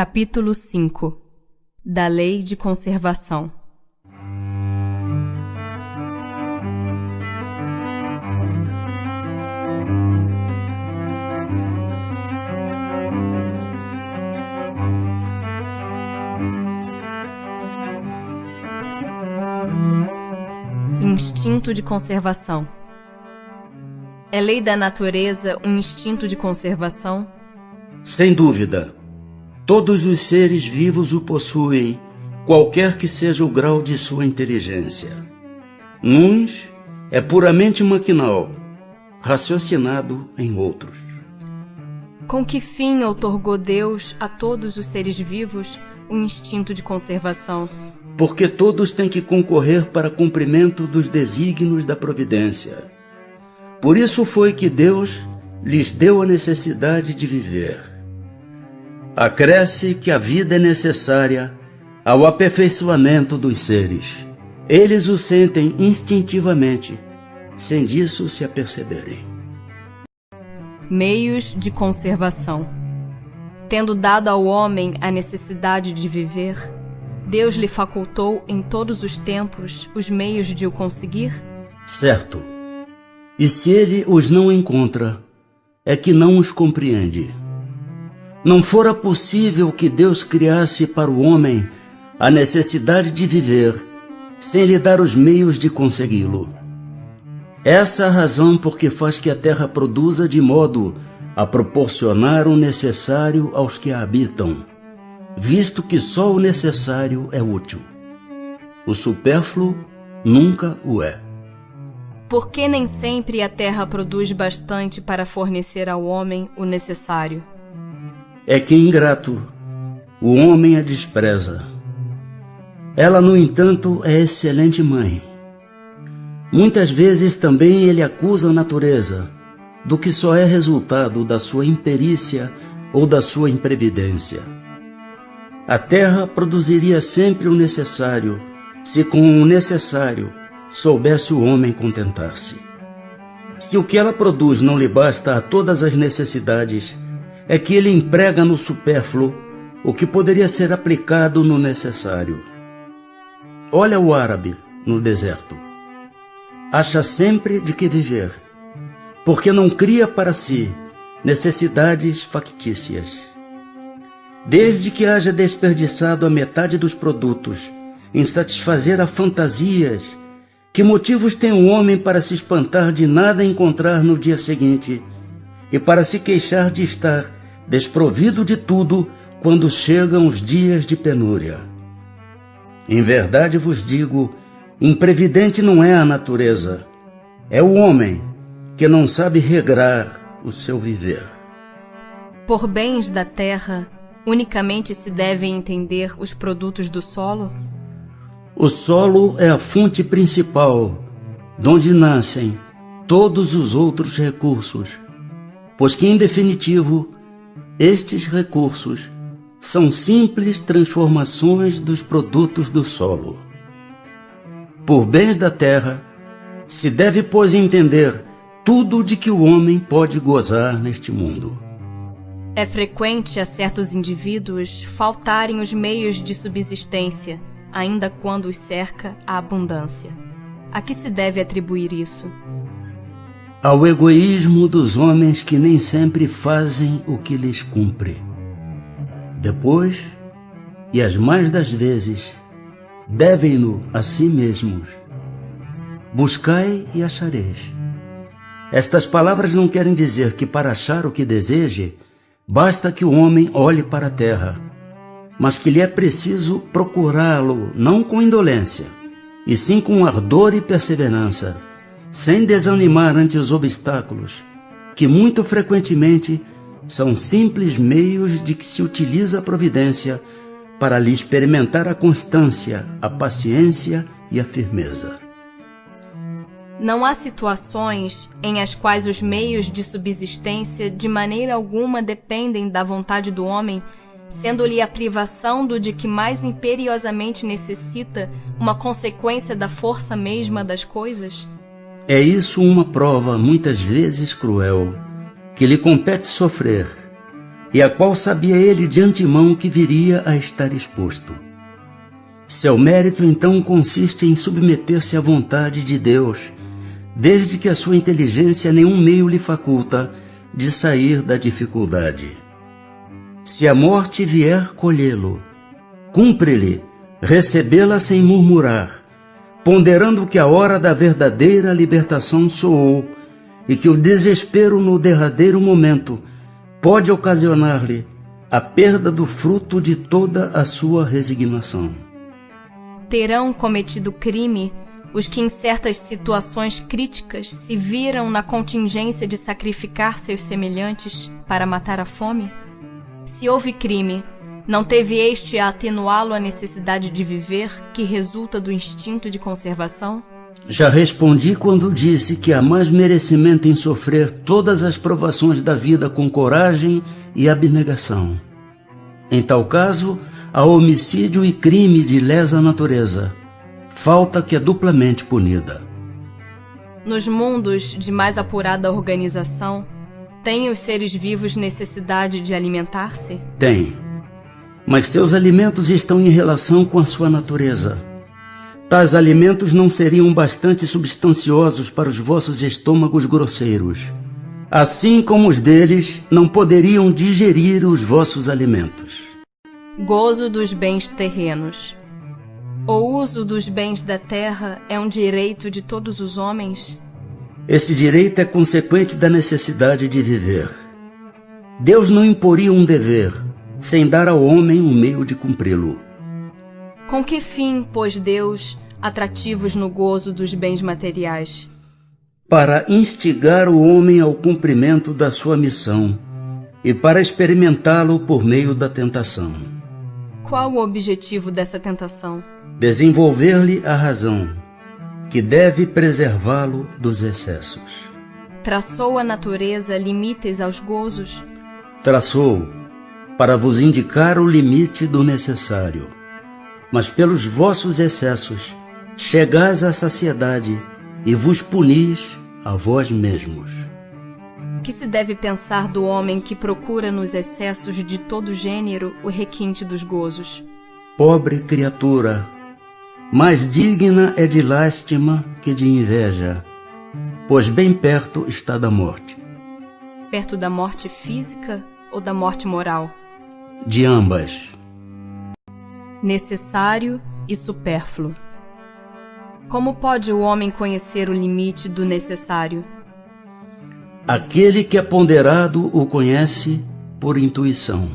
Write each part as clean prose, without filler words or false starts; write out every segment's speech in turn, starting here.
Capítulo 5 da Lei de Conservação. Instinto de conservação. É lei da natureza um instinto de conservação? Sem dúvida. Todos os seres vivos o possuem, qualquer que seja o grau de sua inteligência. Uns é puramente maquinal, raciocinado em outros. Com que fim outorgou Deus a todos os seres vivos um instinto de conservação? Porque todos têm que concorrer para cumprimento dos desígnios da providência. Por isso foi que Deus lhes deu a necessidade de viver. Acresce que a vida é necessária ao aperfeiçoamento dos seres. Eles o sentem instintivamente, sem disso se aperceberem. Meios de conservação. Tendo dado ao homem a necessidade de viver, Deus lhe facultou em todos os tempos os meios de o conseguir? Certo. E se ele os não encontra, é que não os compreende. Não fora possível que Deus criasse para o homem a necessidade de viver, sem lhe dar os meios de consegui-lo. Essa é a razão por que faz que a terra produza de modo a proporcionar o necessário aos que a habitam, visto que só o necessário é útil. O supérfluo nunca o é. Por que nem sempre a terra produz bastante para fornecer ao homem o necessário? É que ingrato, o homem a despreza. Ela, no entanto, é excelente mãe. Muitas vezes também ele acusa a natureza, do que só é resultado da sua imperícia ou da sua imprevidência. A terra produziria sempre o necessário, se com o necessário soubesse o homem contentar-se. Se o que ela produz não lhe basta a todas as necessidades, é que ele emprega no supérfluo o que poderia ser aplicado no necessário. Olha o árabe no deserto. Acha sempre de que viver, porque não cria para si necessidades factícias. Desde que haja desperdiçado a metade dos produtos em satisfazer a fantasias, que motivos tem o homem para se espantar de nada encontrar no dia seguinte e para se queixar de estar desprovido de tudo quando chegam os dias de penúria? Em verdade vos digo, imprevidente não é a natureza, é o homem que não sabe regrar o seu viver. Por bens da terra, unicamente se devem entender os produtos do solo? O solo é a fonte principal, donde nascem todos os outros recursos, pois que, em definitivo, estes recursos são simples transformações dos produtos do solo. Por bens da terra, se deve, pois, entender tudo de que o homem pode gozar neste mundo. É frequente a certos indivíduos faltarem os meios de subsistência, ainda quando os cerca a abundância. A que se deve atribuir isso? Ao egoísmo dos homens que nem sempre fazem o que lhes cumpre. Depois, e as mais das vezes, devem-no a si mesmos. Buscai e achareis. Estas palavras não querem dizer que para achar o que deseje, basta que o homem olhe para a terra, mas que lhe é preciso procurá-lo não com indolência, e sim com ardor e perseverança, sem desanimar ante os obstáculos, que muito frequentemente são simples meios de que se utiliza a providência para lhe experimentar a constância, a paciência e a firmeza. Não há situações em as quais os meios de subsistência de maneira alguma dependem da vontade do homem, sendo-lhe a privação do de que mais imperiosamente necessita uma consequência da força mesma das coisas? É isso uma prova muitas vezes cruel, que lhe compete sofrer, e a qual sabia ele de antemão que viria a estar exposto. Seu mérito então consiste em submeter-se à vontade de Deus, desde que a sua inteligência nenhum meio lhe faculta de sair da dificuldade. Se a morte vier colhê-lo, cumpre-lhe recebê-la sem murmurar, ponderando que a hora da verdadeira libertação soou e que o desespero no derradeiro momento pode ocasionar-lhe a perda do fruto de toda a sua resignação. Terão cometido crime os que em certas situações críticas se viram na contingência de sacrificar seus semelhantes para matar a fome? Se houve crime, não teve este a atenuá-lo a necessidade de viver que resulta do instinto de conservação? Já respondi quando disse que há mais merecimento em sofrer todas as provações da vida com coragem e abnegação. Em tal caso, há homicídio e crime de lesa natureza, falta que é duplamente punida. Nos mundos de mais apurada organização, têm os seres vivos necessidade de alimentar-se? Tem, mas seus alimentos estão em relação com a sua natureza. Tais alimentos não seriam bastante substanciosos para os vossos estômagos grosseiros, assim como os deles não poderiam digerir os vossos alimentos. Gozo dos bens terrenos. O uso dos bens da terra é um direito de todos os homens? Esse direito é consequente da necessidade de viver. Deus não imporia um dever, sem dar ao homem um meio de cumpri-lo. Com que fim pôs Deus atrativos no gozo dos bens materiais? Para instigar o homem ao cumprimento da sua missão e para experimentá-lo por meio da tentação. Qual o objetivo dessa tentação? Desenvolver-lhe a razão, que deve preservá-lo dos excessos. Traçou a natureza limites aos gozos? Traçou, para vos indicar o limite do necessário. Mas pelos vossos excessos chegais à saciedade e vos punis a vós mesmos. Que se deve pensar do homem que procura nos excessos de todo gênero o requinte dos gozos? Pobre criatura, mais digna é de lástima que de inveja, pois bem perto está da morte. Perto da morte física ou da morte moral? De ambas. Necessário e supérfluo. Como pode o homem conhecer o limite do necessário? Aquele que é ponderado o conhece por intuição.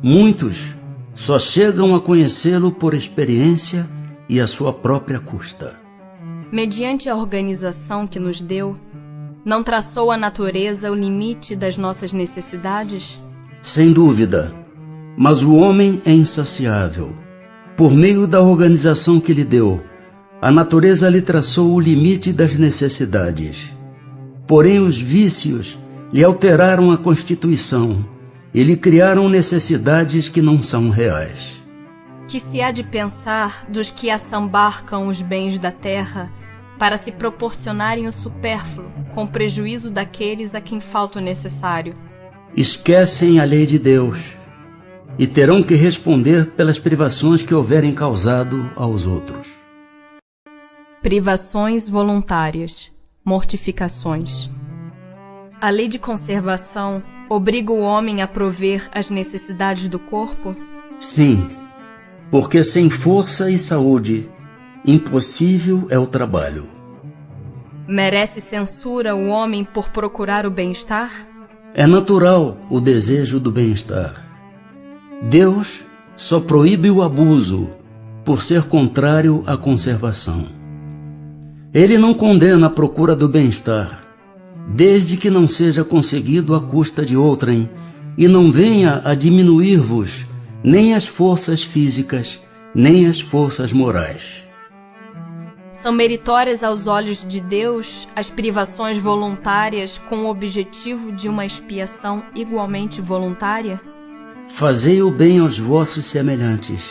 Muitos só chegam a conhecê-lo por experiência e à sua própria custa. Mediante a organização que nos deu, não traçou a natureza o limite das nossas necessidades? Sem dúvida, mas o homem é insaciável. Por meio da organização que lhe deu, a natureza lhe traçou o limite das necessidades. Porém, os vícios lhe alteraram a constituição e lhe criaram necessidades que não são reais. Que se há de pensar dos que assambarcam os bens da terra para se proporcionarem o supérfluo, com prejuízo daqueles a quem falta o necessário? Esquecem a lei de Deus e terão que responder pelas privações que houverem causado aos outros. Privações voluntárias, mortificações. A lei de conservação obriga o homem a prover as necessidades do corpo? Sim, porque sem força e saúde, impossível é o trabalho. Merece censura o homem por procurar o bem-estar? É natural o desejo do bem-estar. Deus só proíbe o abuso por ser contrário à conservação. Ele não condena a procura do bem-estar, desde que não seja conseguido à custa de outrem e não venha a diminuir-vos nem as forças físicas, nem as forças morais. São meritórias aos olhos de Deus as privações voluntárias com o objetivo de uma expiação igualmente voluntária? Fazei o bem aos vossos semelhantes,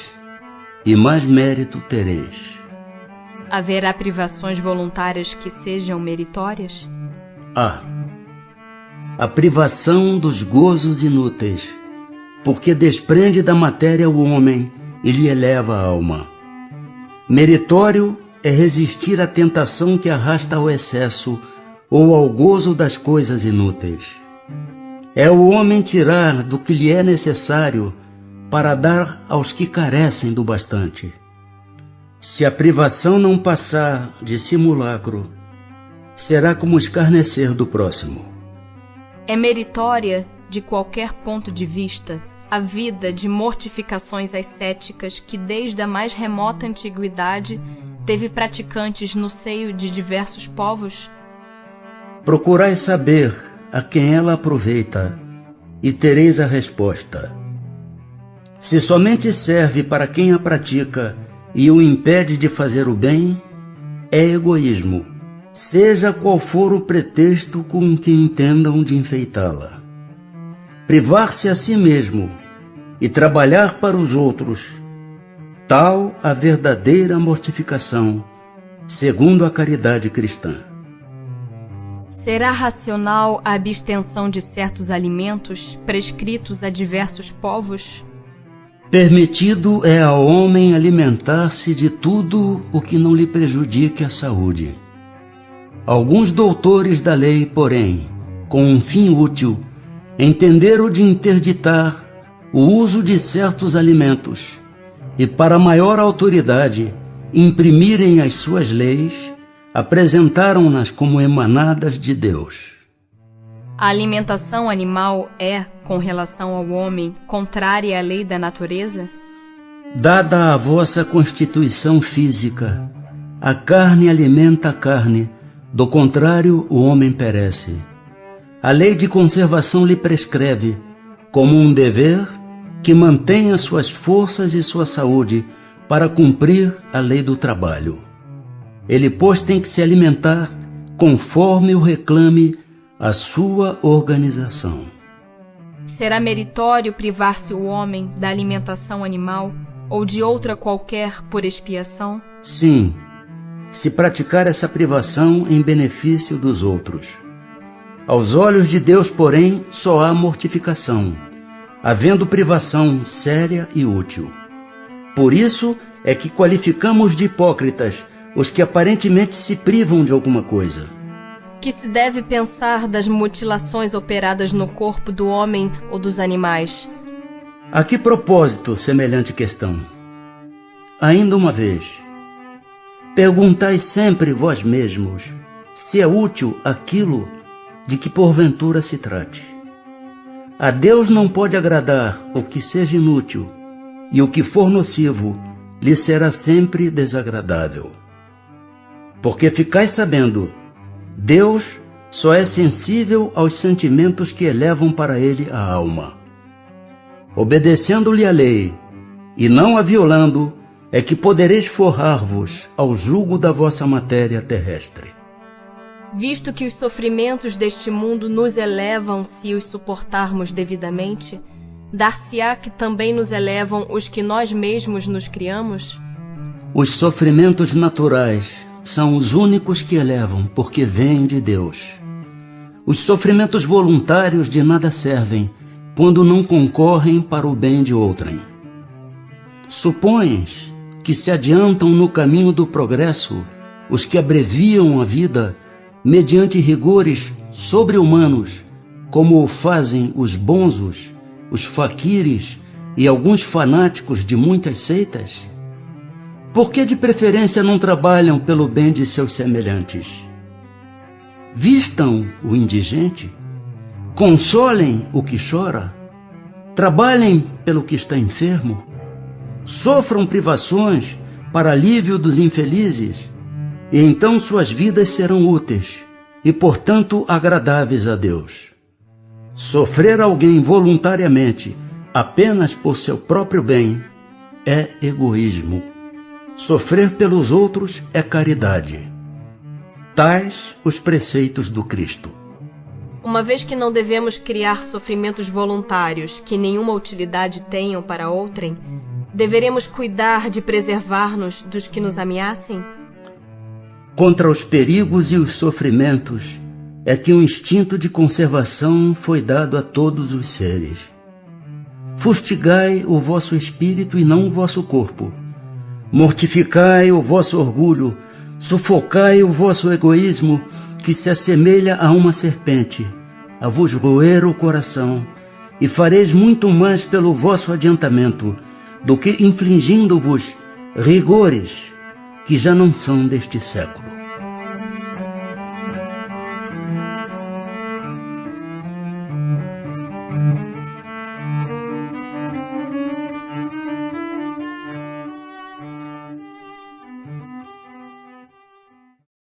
e mais mérito tereis. Haverá privações voluntárias que sejam meritórias? a privação dos gozos inúteis, porque desprende da matéria o homem e lhe eleva a alma. Meritório é resistir à tentação que arrasta ao excesso ou ao gozo das coisas inúteis. É o homem tirar do que lhe é necessário para dar aos que carecem do bastante. Se a privação não passar de simulacro, será como escarnecer do próximo. É meritória, de qualquer ponto de vista, a vida de mortificações ascéticas que desde a mais remota antiguidade teve praticantes no seio de diversos povos? Procurai saber a quem ela aproveita e tereis a resposta. Se somente serve para quem a pratica e o impede de fazer o bem, é egoísmo, seja qual for o pretexto com que entendam de enfeitá-la. Privar-se a si mesmo e trabalhar para os outros, tal a verdadeira mortificação, segundo a caridade cristã. Será racional a abstenção de certos alimentos prescritos a diversos povos? Permitido é ao homem alimentar-se de tudo o que não lhe prejudique a saúde. Alguns doutores da lei, porém, com um fim útil, entenderam de interditar o uso de certos alimentos e, para maior autoridade, imprimirem as suas leis, apresentaram-nas como emanadas de Deus. A alimentação animal é, com relação ao homem, contrária à lei da natureza? Dada a vossa constituição física, a carne alimenta a carne, do contrário o homem perece. A lei de conservação lhe prescreve, como um dever, que mantenha suas forças e sua saúde para cumprir a lei do trabalho. Ele, pois, tem que se alimentar conforme o reclame a sua organização. Será meritório privar-se o homem da alimentação animal ou de outra qualquer por expiação? Sim, se praticar essa privação em benefício dos outros. Aos olhos de Deus, porém, só há mortificação, havendo privação séria e útil. Por isso é que qualificamos de hipócritas os que aparentemente se privam de alguma coisa. Que se deve pensar das mutilações operadas no corpo do homem ou dos animais? A que propósito semelhante questão? Ainda uma vez, perguntai sempre vós mesmos se é útil aquilo de que porventura se trate. A Deus não pode agradar o que seja inútil, e o que for nocivo lhe será sempre desagradável. Porque ficais sabendo, Deus só é sensível aos sentimentos que elevam para ele a alma. Obedecendo-lhe a lei, e não a violando, é que podereis forrar-vos ao jugo da vossa matéria terrestre. Visto que os sofrimentos deste mundo nos elevam se os suportarmos devidamente, dar-se-á que também nos elevam os que nós mesmos nos criamos? Os sofrimentos naturais são os únicos que elevam, porque vêm de Deus. Os sofrimentos voluntários de nada servem, quando não concorrem para o bem de outrem. Supões que se adiantam no caminho do progresso os que abreviam a vida mediante rigores sobre-humanos, como o fazem os bonzos, os faquires e alguns fanáticos de muitas seitas? Por que de preferência não trabalham pelo bem de seus semelhantes? Vistam o indigente, consolem o que chora, trabalhem pelo que está enfermo, sofram privações para alívio dos infelizes, e então suas vidas serão úteis e, portanto, agradáveis a Deus. Sofrer alguém voluntariamente apenas por seu próprio bem é egoísmo. Sofrer pelos outros é caridade. Tais os preceitos do Cristo. Uma vez que não devemos criar sofrimentos voluntários que nenhuma utilidade tenham para outrem, deveremos cuidar de preservar-nos dos que nos ameacem? Contra os perigos e os sofrimentos é que um instinto de conservação foi dado a todos os seres. Fustigai o vosso espírito e não o vosso corpo. Mortificai o vosso orgulho, sufocai o vosso egoísmo, que se assemelha a uma serpente, a vos roer o coração, e fareis muito mais pelo vosso adiantamento, do que infligindo-vos rigores que já não são deste século.